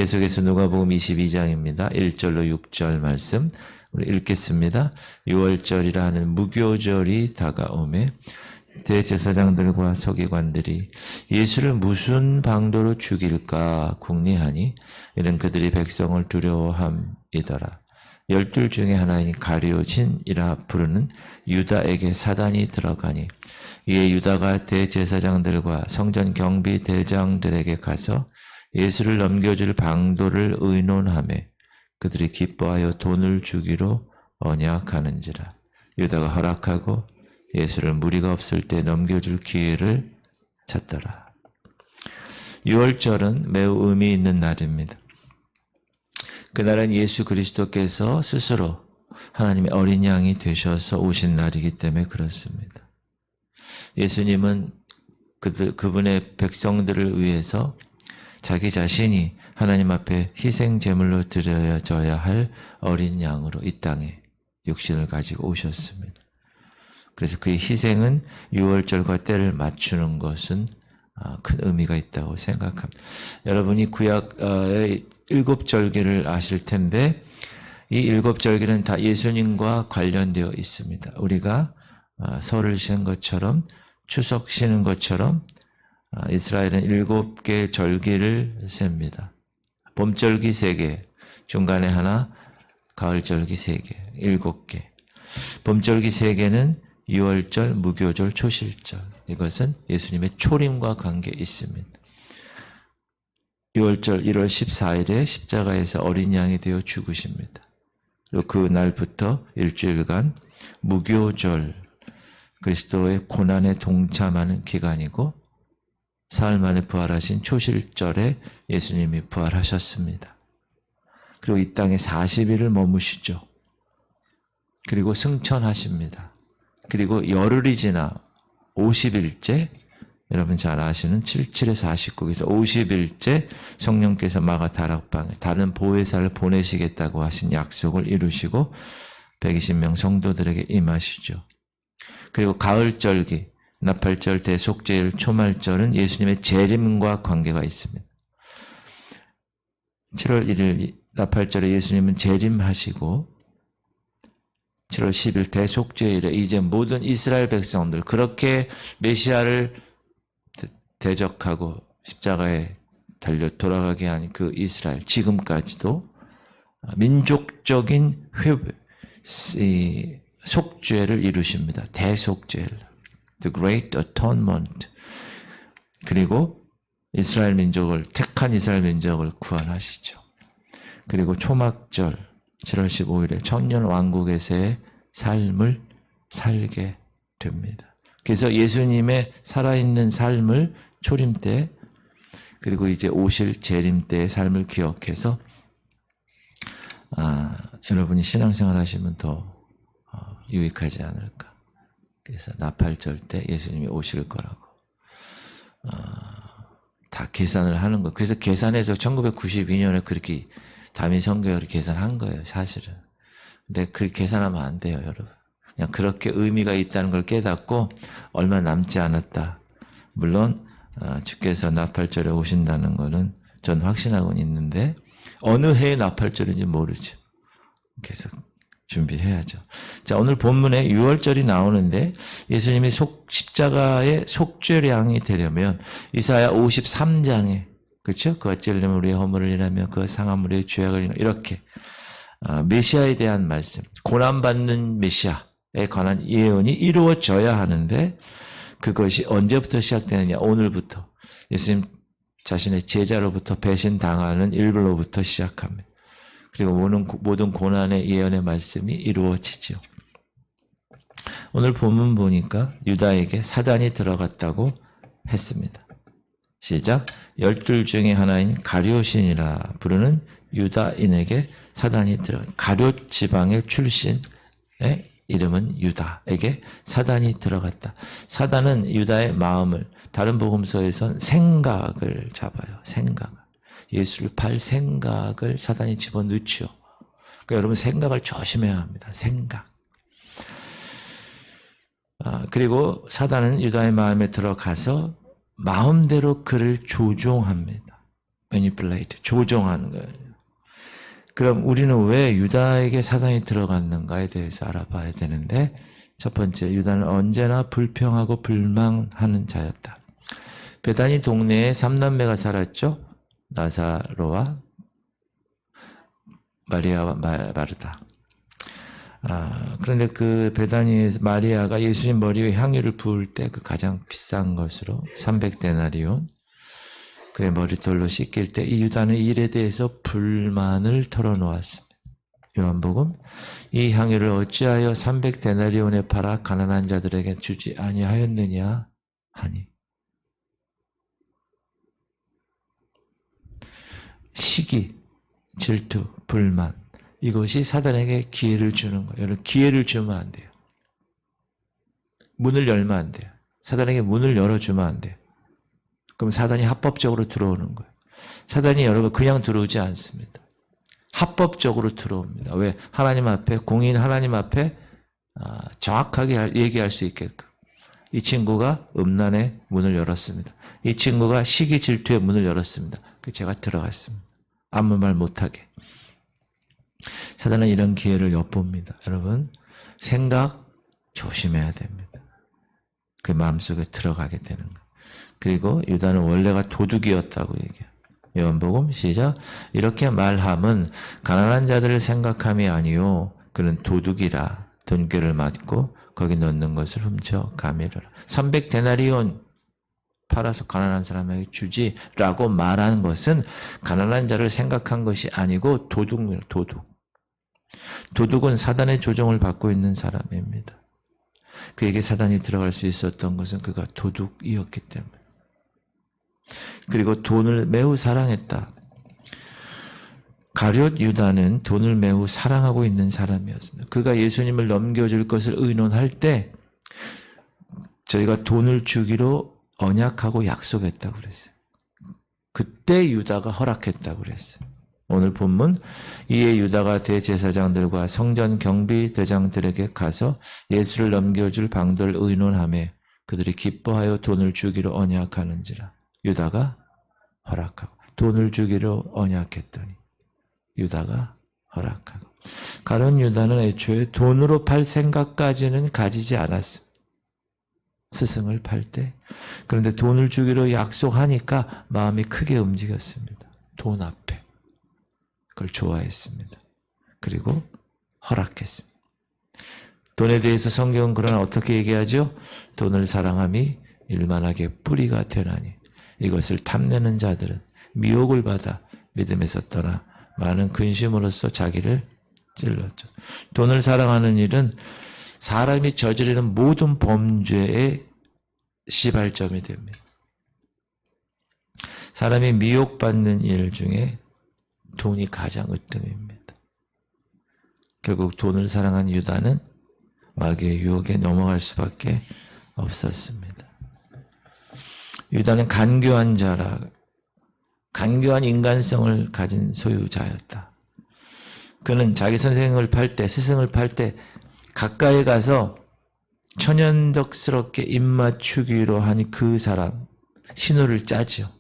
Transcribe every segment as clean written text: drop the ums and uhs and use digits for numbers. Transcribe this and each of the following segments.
계속해서 누가복음 22장입니다. 1절로 6절 말씀 우리 읽겠습니다. 6월절이라 하는 무교절이 다가오매 대제사장들과 서기관들이 예수를 무슨 방도로 죽일까 궁리하니 이는 그들이 백성을 두려워함이더라. 12 중에 하나인 가룟신이라 부르는 유다에게 사단이 들어가니 이에 유다가 대제사장들과 성전 경비 대장들에게 가서 예수를 넘겨줄 방도를 의논하매 그들이 기뻐하여 돈을 주기로 언약하는지라. 유다가 허락하고 예수를 무리가 없을 때 넘겨줄 기회를 찾더라. 6월절은 매우 의미 있는 날입니다. 그날은 예수 그리스도께서 스스로 하나님의 어린 양이 되셔서 오신 날이기 때문에 그렇습니다. 예수님은 그분의 백성들을 위해서 자기 자신이 하나님 앞에 희생 제물로 드려져야 할 어린 양으로 이 땅에 육신을 가지고 오셨습니다. 그래서 그의 희생은 6월절과 때를 맞추는 것은 큰 의미가 있다고 생각합니다. 여러분이 구약의 7절기를 아실 텐데 이 7절기는 다 예수님과 관련되어 있습니다. 우리가 설을 쉬는 것처럼 추석 쉬는 것처럼 이스라엘은 7개 절기를 셉니다. 봄절기 3개, 중간에 하나, 가을절기 3개, 7개. 봄절기 3개는 6월절, 무교절, 초실절. 이것은 예수님의 초림과 관계 있습니다. 6월절 1월 14일에 십자가에서 어린 양이 되어 죽으십니다. 그리고 그 날부터 일주일간 무교절, 그리스도의 고난에 동참하는 기간이고 사흘 만에 부활하신 초실절에 예수님이 부활하셨습니다. 그리고 이 땅에 40일을 머무시죠. 그리고 승천하십니다. 그리고 열흘이 지나 50일째, 여러분 잘 아시는 77의 49에서 50일째 성령께서 마가 다락방에 다른 보혜사를 보내시겠다고 하신 약속을 이루시고 120명 성도들에게 임하시죠. 그리고 가을절기, 나팔절, 대속제일, 초말절은 예수님의 재림과 관계가 있습니다. 7월 1일 나팔절에 예수님은 재림하시고 7월 10일 대속죄일에 이제 모든 이스라엘 백성들 그렇게 메시아를 대적하고 십자가에 달려 돌아가게 한 그 이스라엘 지금까지도 민족적인 속죄를 이루십니다. 대속죄일, The Great Atonement. 그리고 이스라엘 민족을 택한 이스라엘 민족을 구원하시죠. 그리고 초막절 7월 15일에 천년 왕국에서의 삶을 살게 됩니다. 그래서 예수님의 살아있는 삶을 초림 때 그리고 이제 오실 재림 때의 삶을 기억해서 여러분이 신앙생활 하시면 더 유익하지 않을까. 그래서 나팔절 때 예수님이 오실 거라고 다 계산을 하는 거예요. 그래서 계산해서 1992년에 그렇게 다민 선교회를 계산한 거예요, 사실은. 근데 그 계산하면 안 돼요, 여러분. 그냥 그렇게 의미가 있다는 걸 깨닫고 얼마 남지 않았다. 물론 주께서 나팔절에 오신다는 거는 전 확신하고는 있는데 어느 해의 나팔절인지 모르죠. 계속 준비해야죠. 자, 오늘 본문에 6월절이 나오는데 예수님이 십자가의 속죄량이 되려면 이사야 53장에 그렇죠? 그 어찌려면 우리의 허물을 인하며 그 상함 우리의 죄악을 인하며 이렇게 메시아에 대한 말씀, 고난받는 메시아에 관한 예언이 이루어져야 하는데 그것이 언제부터 시작되느냐? 오늘부터 예수님 자신의 제자로부터 배신당하는 일부로부터 시작합니다. 그리고 모든 고난의 예언의 말씀이 이루어지죠. 오늘 본문 보니까 유다에게 사단이 들어갔다고 했습니다. 시작. 12 중에 하나인 가룟신이라 부르는 유다인에게 사단이 가룟 지방의 출신의 이름은 유다에게 사단이 들어갔다. 사단은 유다의 마음을 다른 복음서에선 생각을 잡아요. 생각. 예수를 팔 생각을 사단이 집어넣죠. 그러니까 여러분 생각을 조심해야 합니다. 생각. 그리고 사단은 유다의 마음에 들어가서 마음대로 그를 조종합니다. manipulate, 조종하는 거예요. 그럼 우리는 왜 유다에게 사단이 들어갔는가에 대해서 알아봐야 되는데, 첫 번째, 유다는 언제나 불평하고 불만하는 자였다. 베다니 동네에 3남매가 살았죠. 나사로와 마리아와 마르다. 그런데 그 베다니에서 마리아가 예수님 머리 위에 향유를 부을 때 그 가장 비싼 것으로 300데나리온, 그의 머리털로 씻길 때 이 유다는 이 일에 대해서 불만을 털어놓았습니다. 요한복음, 이 향유를 어찌하여 300데나리온에 팔아 가난한 자들에게 주지 아니하였느냐 하니. 시기, 질투, 불만, 이것이 사단에게 기회를 주는 거예요. 여러분, 기회를 주면 안 돼요. 문을 열면 안 돼요. 사단에게 문을 열어주면 안 돼요. 그럼 사단이 합법적으로 들어오는 거예요. 사단이 여러분 그냥 들어오지 않습니다. 합법적으로 들어옵니다. 왜? 하나님 앞에, 공인 하나님 앞에 정확하게 얘기할 수 있게끔. 이 친구가 음란의 문을 열었습니다. 이 친구가 시기 질투의 문을 열었습니다. 제가 들어갔습니다. 아무 말 못하게. 사단은 이런 기회를 엿봅니다. 여러분, 생각 조심해야 됩니다. 그 마음속에 들어가게 되는 거. 그리고 유다는 원래가 도둑이었다고 얘기해요. 요한복음 시작. 이렇게 말함은 가난한 자들을 생각함이 아니요 그는 도둑이라 돈꾀를 맞고 거기 넣는 것을 훔쳐 가미르라. 300데나리온 팔아서 가난한 사람에게 주지라고 말하는 것은 가난한 자를 생각한 것이 아니고 도둑이에요. 도둑은 사단의 조종을 받고 있는 사람입니다. 그에게 사단이 들어갈 수 있었던 것은 그가 도둑이었기 때문에. 그리고 돈을 매우 사랑했다. 가룟 유다는 돈을 매우 사랑하고 있는 사람이었습니다. 그가 예수님을 넘겨줄 것을 의논할 때 저희가 돈을 주기로 언약하고 약속했다고 그랬어요. 그때 유다가 허락했다고 그랬어요. 오늘 본문, 이에 유다가 대제사장들과 성전 경비 대장들에게 가서 예수를 넘겨줄 방도를 의논하며 그들이 기뻐하여 돈을 주기로 언약하는지라. 유다가 허락하고 돈을 주기로 언약했더니 유다가 허락하고. 가룟 유다는 애초에 돈으로 팔 생각까지는 가지지 않았습니다. 스승을 팔 때. 그런데 돈을 주기로 약속하니까 마음이 크게 움직였습니다. 돈 앞에. 그걸 좋아했습니다. 그리고 허락했습니다. 돈에 대해서 성경은 그러나 어떻게 얘기하죠? 돈을 사랑함이 일만하게 뿌리가 되나니 이것을 탐내는 자들은 미혹을 받아 믿음에서 떠나 많은 근심으로써 자기를 찔렀죠. 돈을 사랑하는 일은 사람이 저지르는 모든 범죄의 시발점이 됩니다. 사람이 미혹받는 일 중에 돈이 가장 으뜸입니다. 결국 돈을 사랑한 유다는 마귀의 유혹에 넘어갈 수밖에 없었습니다. 유다는 간교한 자라, 간교한 인간성을 가진 소유자였다. 그는 자기 선생을 팔 때, 스승을 팔 때 가까이 가서 천연덕스럽게 입맞추기로 하니 그 사람 신호를 짜죠.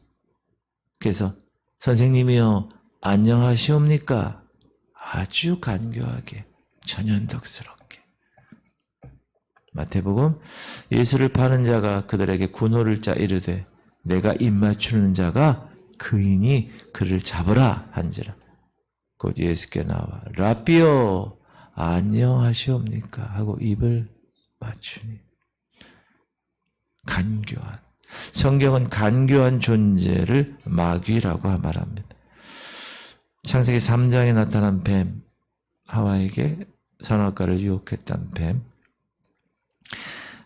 그래서 선생님이요 안녕하시옵니까? 아주 간교하게 천연덕스럽게. 마태복음, 예수를 파는 자가 그들에게 군호를 짜 이르되 내가 입맞추는 자가 그이니 그를 잡으라 한지라. 곧 예수께 나와 라삐요 안녕하시옵니까 하고 입을 맞추니. 간교한. 성경은 간교한 존재를 마귀라고 말합니다. 창세기 3장에 나타난 뱀, 하와에게 선악과를 유혹했던 뱀,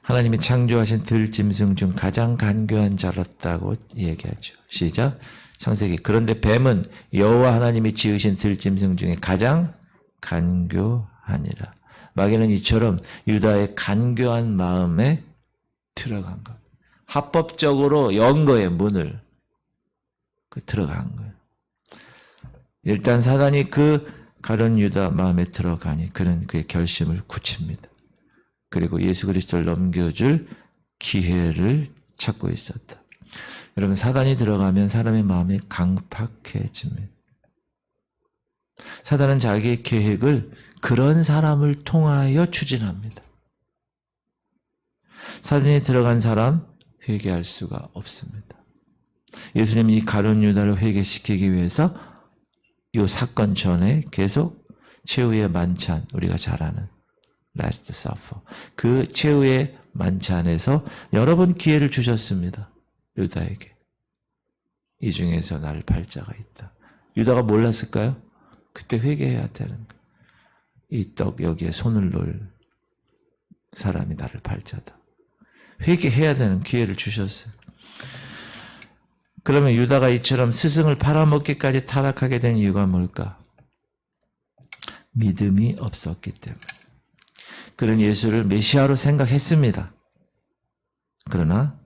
하나님이 창조하신 들짐승 중 가장 간교한 자였다고 얘기하죠. 시작. 창세기. 그런데 뱀은 여호와 하나님이 지으신 들짐승 중에 가장 간교하니라. 마귀는 이처럼 유다의 간교한 마음에 들어간 것. 합법적으로 연 거예요, 문을. 들어간 거예요. 일단 사단이 그 가룟 유다 마음에 들어가니 그는 그의 결심을 굳힙니다. 그리고 예수 그리스도를 넘겨줄 기회를 찾고 있었다. 여러분, 사단이 들어가면 사람의 마음이 강팍해집니다. 사단은 자기의 계획을 그런 사람을 통하여 추진합니다. 사단이 들어간 사람 회개할 수가 없습니다. 예수님이 이 가룟 유다를 회개시키기 위해서 이 사건 전에 계속 최후의 만찬, 우리가 잘 아는 Last Supper, 그 최후의 만찬에서 여러 번 기회를 주셨습니다. 유다에게. 이 중에서 나를 팔 자가 있다. 유다가 몰랐을까요? 그때 회개해야 되는 거예요. 이 떡 여기에 손을 놓을 사람이 나를 팔 자다. 회개해야 되는 기회를 주셨어요. 그러면 유다가 이처럼 스승을 팔아먹기까지 타락하게 된 이유가 뭘까? 믿음이 없었기 때문에. 그는 예수를 메시아로 생각했습니다. 그러나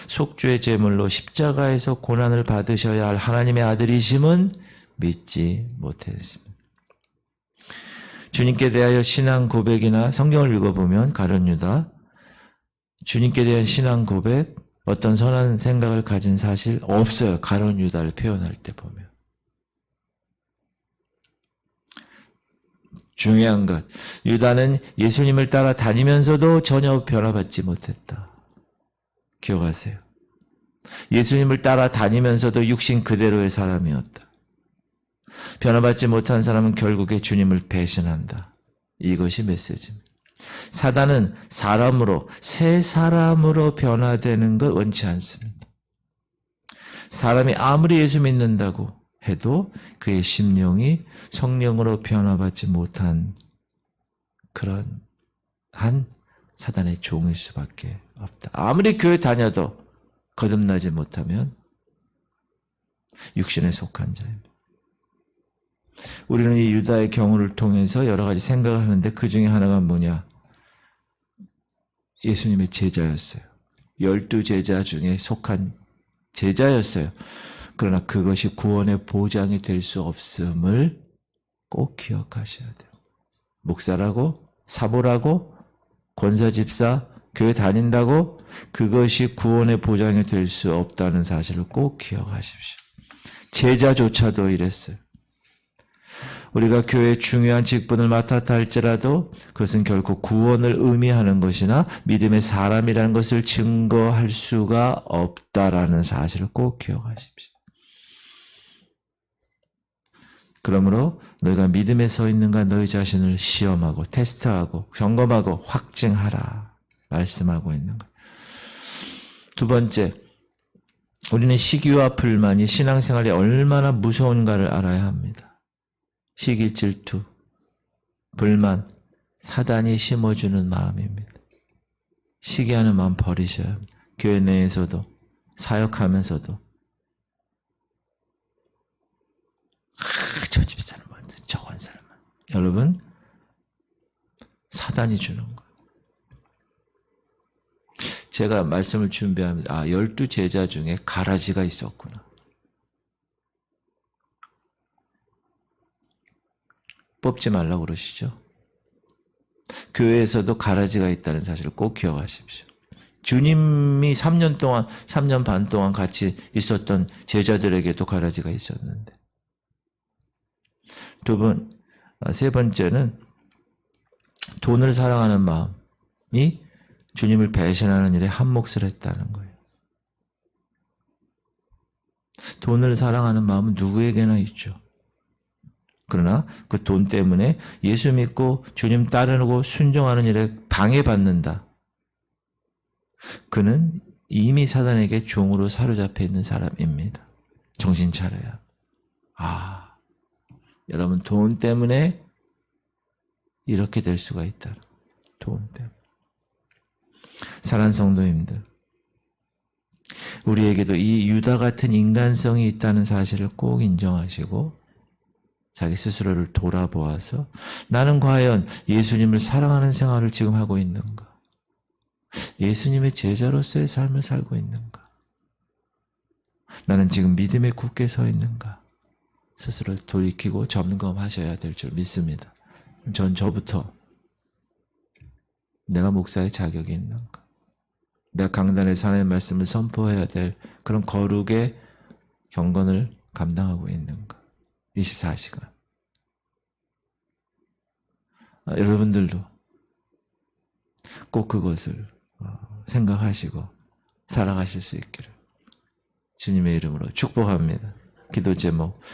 속죄의 제물로 십자가에서 고난을 받으셔야 할 하나님의 아들이심은 믿지 못했습니다. 주님께 대하여 신앙 고백이나 성경을 읽어보면 가룟 유다, 주님께 대한 신앙 고백, 어떤 선한 생각을 가진 사실 없어요. 가룟 유다를 표현할 때 보면. 중요한 것, 유다는 예수님을 따라 다니면서도 전혀 변화받지 못했다. 기억하세요. 예수님을 따라 다니면서도 육신 그대로의 사람이었다. 변화받지 못한 사람은 결국에 주님을 배신한다. 이것이 메시지입니다. 사단은 사람으로, 새 사람으로 변화되는 걸 원치 않습니다. 사람이 아무리 예수 믿는다고 해도 그의 심령이 성령으로 변화받지 못한 그런 한 사단의 종일 수밖에 없다. 아무리 교회 다녀도 거듭나지 못하면 육신에 속한 자입니다. 우리는 이 유다의 경우를 통해서 여러 가지 생각을 하는데 그 중에 하나가 뭐냐? 예수님의 제자였어요. 12제자 중에 속한 제자였어요. 그러나 그것이 구원의 보장이 될 수 없음을 꼭 기억하셔야 돼요. 목사라고, 사보라고, 권사집사, 교회 다닌다고 그것이 구원의 보장이 될 수 없다는 사실을 꼭 기억하십시오. 제자조차도 이랬어요. 우리가 교회의 중요한 직분을 맡았다 할지라도 그것은 결코 구원을 의미하는 것이나 믿음의 사람이라는 것을 증거할 수가 없다라는 사실을 꼭 기억하십시오. 그러므로 너희가 믿음에 서 있는가 너희 자신을 시험하고 테스트하고 점검하고 확증하라 말씀하고 있는 거예요. 두 번째, 우리는 시기와 불만이 신앙생활이 얼마나 무서운가를 알아야 합니다. 시기, 질투, 불만, 사단이 심어주는 마음입니다. 시기하는 마음 버리셔야 합니다. 교회 내에서도, 사역하면서도 저 집에 사람 많다, 저거 한 사람 많다. 여러분, 사단이 주는 거예요. 제가 말씀을 준비하면서 12제자 중에 가라지가 있었구나. 뽑지 말라고 그러시죠. 교회에서도 가라지가 있다는 사실을 꼭 기억하십시오. 주님이 3년 반 동안 같이 있었던 제자들에게도 가라지가 있었는데. 세 번째는 돈을 사랑하는 마음이 주님을 배신하는 일에 한몫을 했다는 거예요. 돈을 사랑하는 마음은 누구에게나 있죠. 그러나 그 돈 때문에 예수 믿고 주님 따르고 순종하는 일에 방해받는다. 그는 이미 사단에게 종으로 사로잡혀 있는 사람입니다. 정신 차려야. 여러분, 돈 때문에 이렇게 될 수가 있다. 돈 때문에. 사랑하는 성도님들, 우리에게도 이 유다 같은 인간성이 있다는 사실을 꼭 인정하시고 자기 스스로를 돌아보아서 나는 과연 예수님을 사랑하는 생활을 지금 하고 있는가? 예수님의 제자로서의 삶을 살고 있는가? 나는 지금 믿음에 굳게 서 있는가? 스스로를 돌이키고 점검하셔야 될 줄 믿습니다. 저부터 내가 목사의 자격이 있는가? 내가 강단에서 하나님의 말씀을 선포해야 될 그런 거룩의 경건을 감당하고 있는가. 24시간. 여러분들도 꼭 그것을 생각하시고 살아가실 수 있기를 주님의 이름으로 축복합니다. 기도 제목